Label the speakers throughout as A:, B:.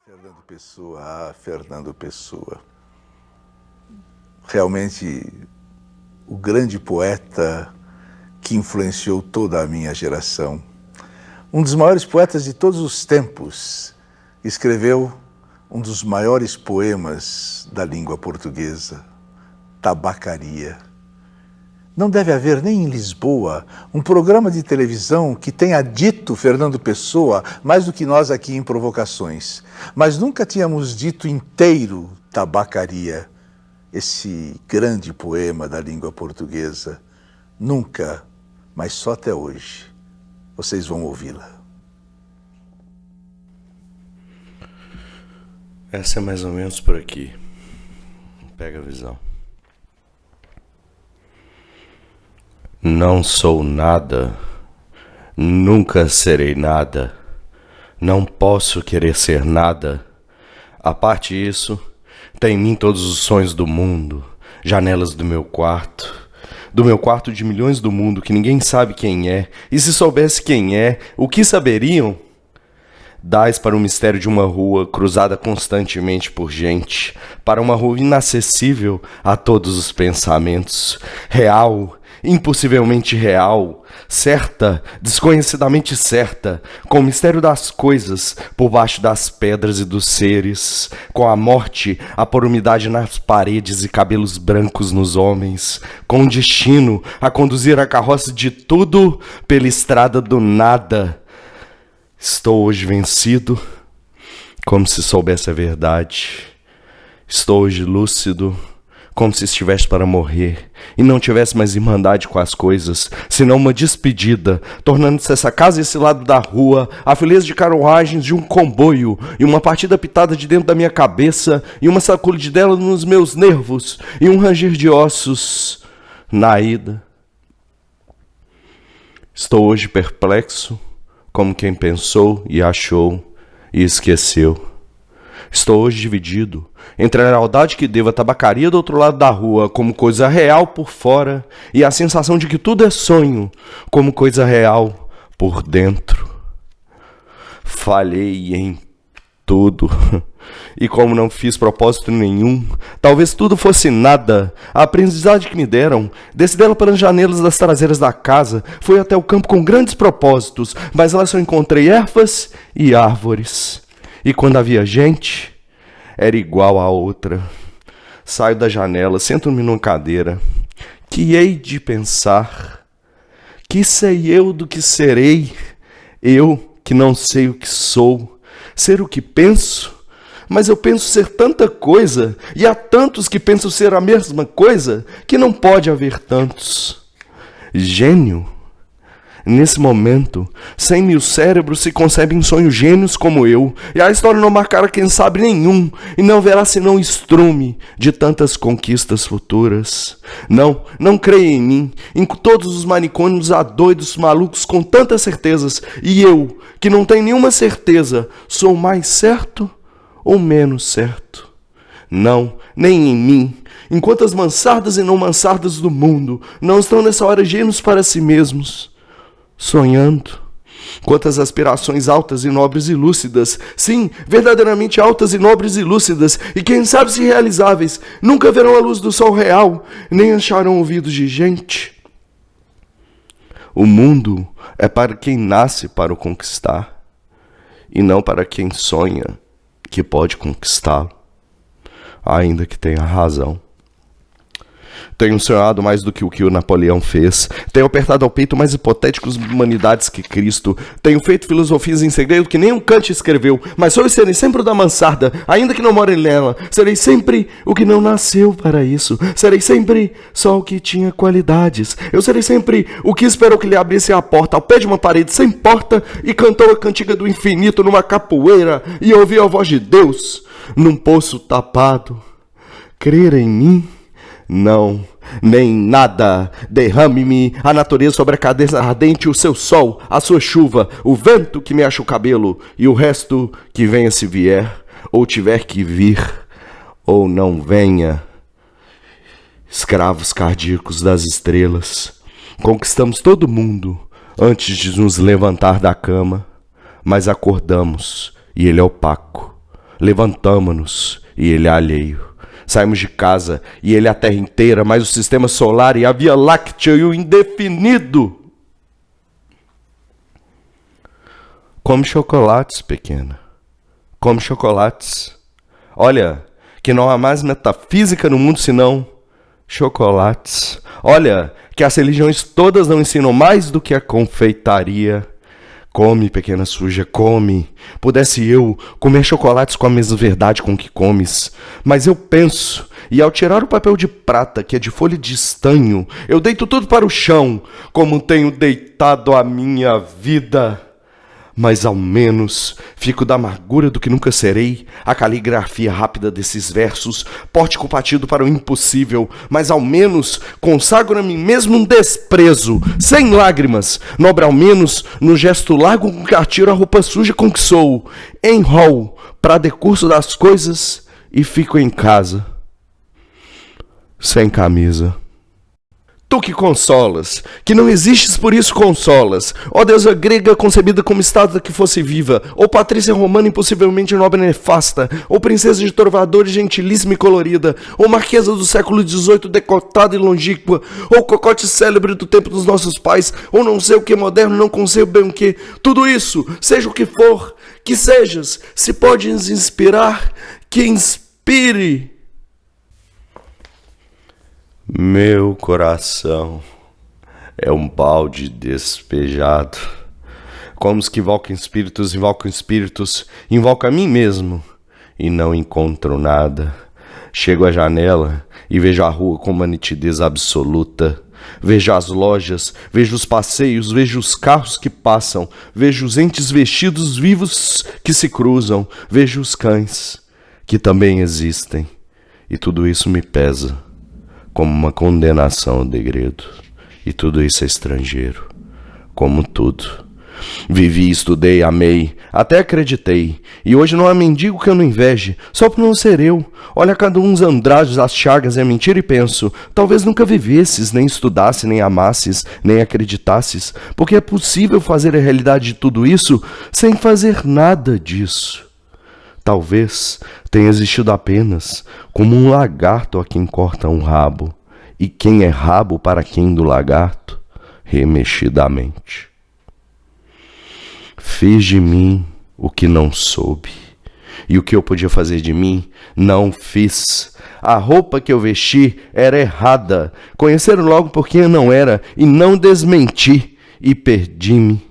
A: Fernando Pessoa, Fernando Pessoa. Realmente o grande poeta que influenciou toda a minha geração. Um dos maiores poetas de todos os tempos. Escreveu um dos maiores poemas da língua portuguesa, Tabacaria. Não deve haver nem em Lisboa um programa de televisão que tenha dito Fernando Pessoa mais do que nós aqui em Provocações. Mas nunca tínhamos dito inteiro Tabacaria, esse grande poema da língua portuguesa. Nunca, mas só até hoje. Vocês vão ouvi-la.
B: Essa é mais ou menos por aqui. Pega a visão. Não sou nada, nunca serei nada, não posso querer ser nada. A parte disso, tem em mim todos os sonhos do mundo, janelas do meu quarto de milhões do mundo que ninguém sabe quem é, e se soubesse quem é, o que saberiam? Dás para o mistério de uma rua cruzada constantemente por gente, para uma rua inacessível a todos os pensamentos, real, impossivelmente real, certa, desconhecidamente certa, com o mistério das coisas por baixo das pedras e dos seres, com a morte a pôr umidade nas paredes e cabelos brancos nos homens, com o destino a conduzir a carroça de tudo pela estrada do nada. Estou hoje vencido, como se soubesse a verdade. Estou hoje lúcido, como se estivesse para morrer, e não tivesse mais irmandade com as coisas, senão uma despedida, tornando-se essa casa e esse lado da rua, a fileira de carruagens de um comboio, e uma partida pitada de dentro da minha cabeça, e uma sacudidela nos meus nervos, e um ranger de ossos na ida. Estou hoje perplexo, como quem pensou e achou e esqueceu. Estou hoje dividido entre a lealdade que devo à tabacaria do outro lado da rua como coisa real por fora e a sensação de que tudo é sonho como coisa real por dentro. Falhei em tudo. E como não fiz propósito nenhum, talvez tudo fosse nada. A aprendizagem que me deram, desci dela pelas janelas das traseiras da casa, fui até o campo com grandes propósitos, mas lá só encontrei ervas e árvores. E quando havia gente, era igual a outra. Saio da janela, sento-me numa cadeira. Que hei de pensar? Que sei eu do que serei? Eu que não sei o que sou. Ser o que penso? Mas eu penso ser tanta coisa, e há tantos que pensam ser a mesma coisa, que não pode haver tantos. Gênio? Nesse momento, 100.000 cérebros se concebem sonhos gênios como eu, e a história não marcará quem sabe nenhum, e não verá senão estrume de tantas conquistas futuras. Não creia em mim, em todos os manicômios há doidos malucos com tantas certezas, e eu, que não tenho nenhuma certeza, sou mais certo ou menos certo? Não, nem em mim. Enquanto as mansardas e não mansardas do mundo não estão nessa hora gênios para si mesmos, sonhando. Quantas aspirações altas e nobres e lúcidas, sim, verdadeiramente altas e nobres e lúcidas, e quem sabe se realizáveis, nunca verão a luz do sol real, nem acharão ouvidos de gente. O mundo é para quem nasce para o conquistar, e não para quem sonha que pode conquistá-lo, ainda que tenha razão. Tenho sonhado mais do que o Napoleão fez. Tenho apertado ao peito mais hipotéticos humanidades que Cristo. Tenho feito filosofias em segredo que nem um Kant escreveu. Mas sou e serei sempre o da mansarda, ainda que não more nela. Serei sempre o que não nasceu para isso. Serei sempre só o que tinha qualidades. Eu serei sempre o que esperou que lhe abrisse a porta ao pé de uma parede sem porta e cantou a cantiga do infinito numa capoeira e ouviu a voz de Deus num poço tapado. Crer em mim? Não, nem nada. Derrame-me a natureza sobre a cabeça ardente, o seu sol, a sua chuva, o vento que mexe o cabelo e o resto que venha se vier, ou tiver que vir, ou não venha. Escravos cardíacos das estrelas, conquistamos todo mundo antes de nos levantar da cama, mas acordamos e ele é opaco. Levantamo-nos e ele é alheio. Saímos de casa e ele é a Terra inteira, mais o Sistema Solar e a Via Láctea e o indefinido. Come chocolates, pequena. Come chocolates. Olha, que não há mais metafísica no mundo senão chocolates. Olha, que as religiões todas não ensinam mais do que a confeitaria. Come, pequena suja, come. Pudesse eu comer chocolates com a mesma verdade com que comes. Mas eu penso, e ao tirar o papel de prata, que é de folha de estanho, eu deito tudo para o chão, como tenho deitado a minha vida. Mas ao menos fico da amargura do que nunca serei, a caligrafia rápida desses versos, pórtico partido para o impossível, mas ao menos consagro a mim mesmo um desprezo, sem lágrimas, nobre ao menos no gesto largo com que atiro a roupa suja com que sou, enrolo para decurso das coisas e fico em casa, sem camisa. Tu que consolas, que não existes por isso consolas, ó deusa grega concebida como estátua que fosse viva, ou patrícia romana impossivelmente nobre e nefasta, ou princesa de trovadores gentilíssima e colorida, ou marquesa do século XVIII decotada e longínqua, ou cocote célebre do tempo dos nossos pais, ou não sei o que moderno, não concebo bem o que, tudo isso, seja o que for, que sejas, se podes inspirar, que inspire. Meu coração é um balde despejado. Como os que invocam espíritos, invoco a mim mesmo e não encontro nada. Chego à janela e vejo a rua com uma nitidez absoluta. Vejo as lojas, vejo os passeios, vejo os carros que passam, vejo os entes vestidos vivos que se cruzam, vejo os cães que também existem. E tudo isso me pesa como uma condenação ao degredo. E tudo isso é estrangeiro, como tudo. Vivi, estudei, amei, até acreditei. E hoje não há mendigo que eu não inveje, só por não ser eu. Olha cada um os andrajos, as chagas e a mentira e penso, talvez nunca vivesses, nem estudasse, nem amasses, nem acreditasses, porque é possível fazer a realidade de tudo isso sem fazer nada disso. Talvez tenha existido apenas como um lagarto a quem corta um rabo, e quem é rabo para quem do lagarto, remexidamente. Fiz de mim o que não soube, e o que eu podia fazer de mim, não fiz. A roupa que eu vesti era errada, conheceram logo por quem eu não era, e não desmenti, e perdi-me.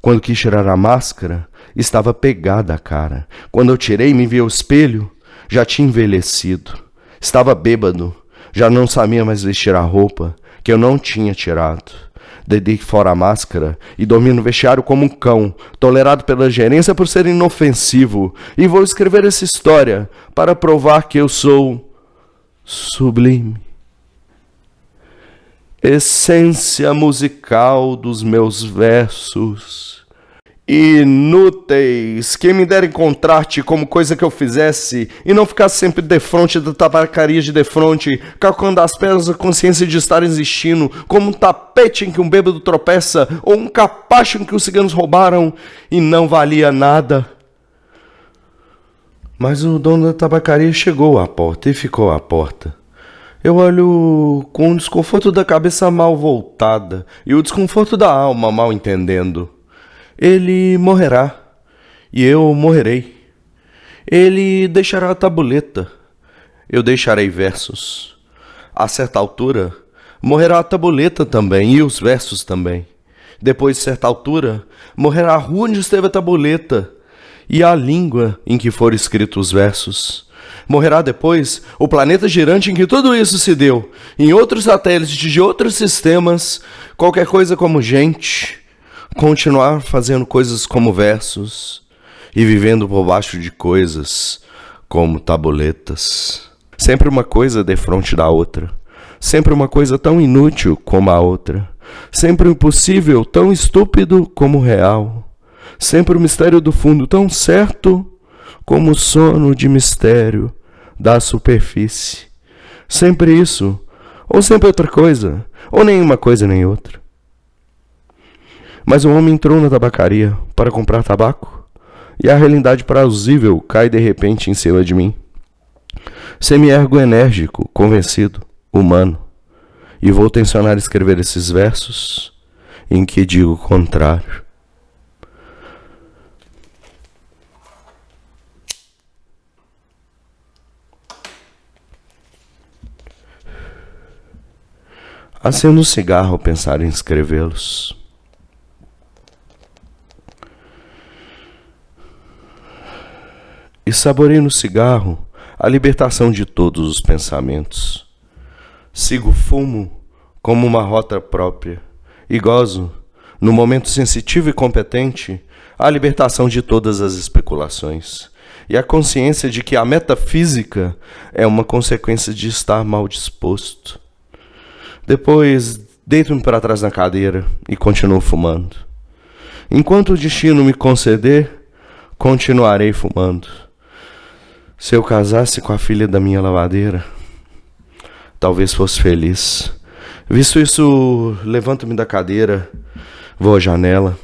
B: Quando quis tirar a máscara, estava pegada a cara. Quando eu tirei e me vi ao espelho, já tinha envelhecido. Estava bêbado, já não sabia mais vestir a roupa que eu não tinha tirado. Deitei fora a máscara e dormi no vestiário como um cão, tolerado pela gerência por ser inofensivo. E vou escrever essa história para provar que eu sou sublime. Essência musical dos meus versos. Inúteis, quem me dera encontrar-te como coisa que eu fizesse e não ficasse sempre defronte da tabacaria de defronte, calcando as pernas a consciência de estar existindo, como um tapete em que um bêbado tropeça ou um capacho em que os ciganos roubaram e não valia nada. Mas o dono da tabacaria chegou à porta e ficou à porta. Eu olho com o desconforto da cabeça mal voltada e o desconforto da alma mal entendendo. Ele morrerá, e eu morrerei. Ele deixará a tabuleta, eu deixarei versos. A certa altura, morrerá a tabuleta também, e os versos também. Depois de certa altura, morrerá a rua onde esteve a tabuleta, e a língua em que foram escritos os versos. Morrerá depois o planeta girante em que tudo isso se deu, em outros satélites de outros sistemas, qualquer coisa como gente, continuar fazendo coisas como versos e vivendo por baixo de coisas como tabuletas. Sempre uma coisa defronte da outra, sempre uma coisa tão inútil como a outra, sempre o impossível tão estúpido como o real, sempre o mistério do fundo tão certo como o sono de mistério da superfície. Sempre isso, ou sempre outra coisa, ou nenhuma coisa nem outra. Mas o homem entrou na tabacaria para comprar tabaco. e a realidade plausível cai de repente em cima de mim. Semi-ergo enérgico, convencido, humano, e vou tensionar escrever esses versos em que digo o contrário. Acendo um cigarro ao pensar em escrevê-los. E saboreio no cigarro a libertação de todos os pensamentos. Sigo o fumo como uma rota própria e gozo, no momento sensitivo e competente, a libertação de todas as especulações e a consciência de que a metafísica é uma consequência de estar mal disposto. Depois, deito-me para trás na cadeira e continuo fumando. Enquanto o destino me conceder, continuarei fumando. Se eu casasse com a filha da minha lavadeira, talvez fosse feliz. Visto isso, levanto-me da cadeira, vou à janela.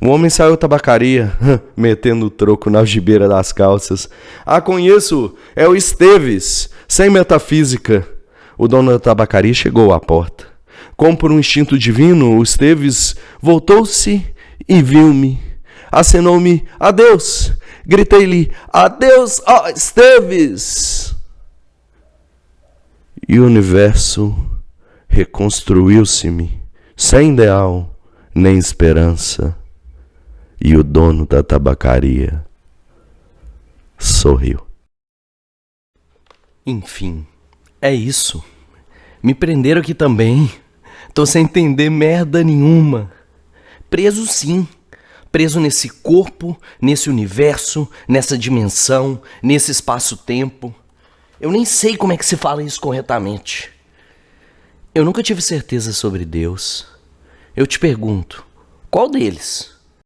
B: Um homem saiu da tabacaria, metendo o troco na algibeira das calças. Ah, conheço, é o Esteves, sem metafísica. O dono da tabacaria chegou à porta. Como por um instinto divino, o Esteves voltou-se e viu-me. Acenou-me, adeus. Gritei-lhe, adeus, ó Esteves. E o universo reconstruiu-se-me, sem ideal nem esperança. E o dono da tabacaria sorriu. Enfim, é isso. Me prenderam aqui também. Tô sem entender merda nenhuma. Preso sim. Preso nesse corpo, nesse universo, nessa dimensão, nesse espaço-tempo. Eu nem sei como é que se fala isso corretamente. Eu nunca tive certeza sobre Deus. Eu te pergunto, qual deles?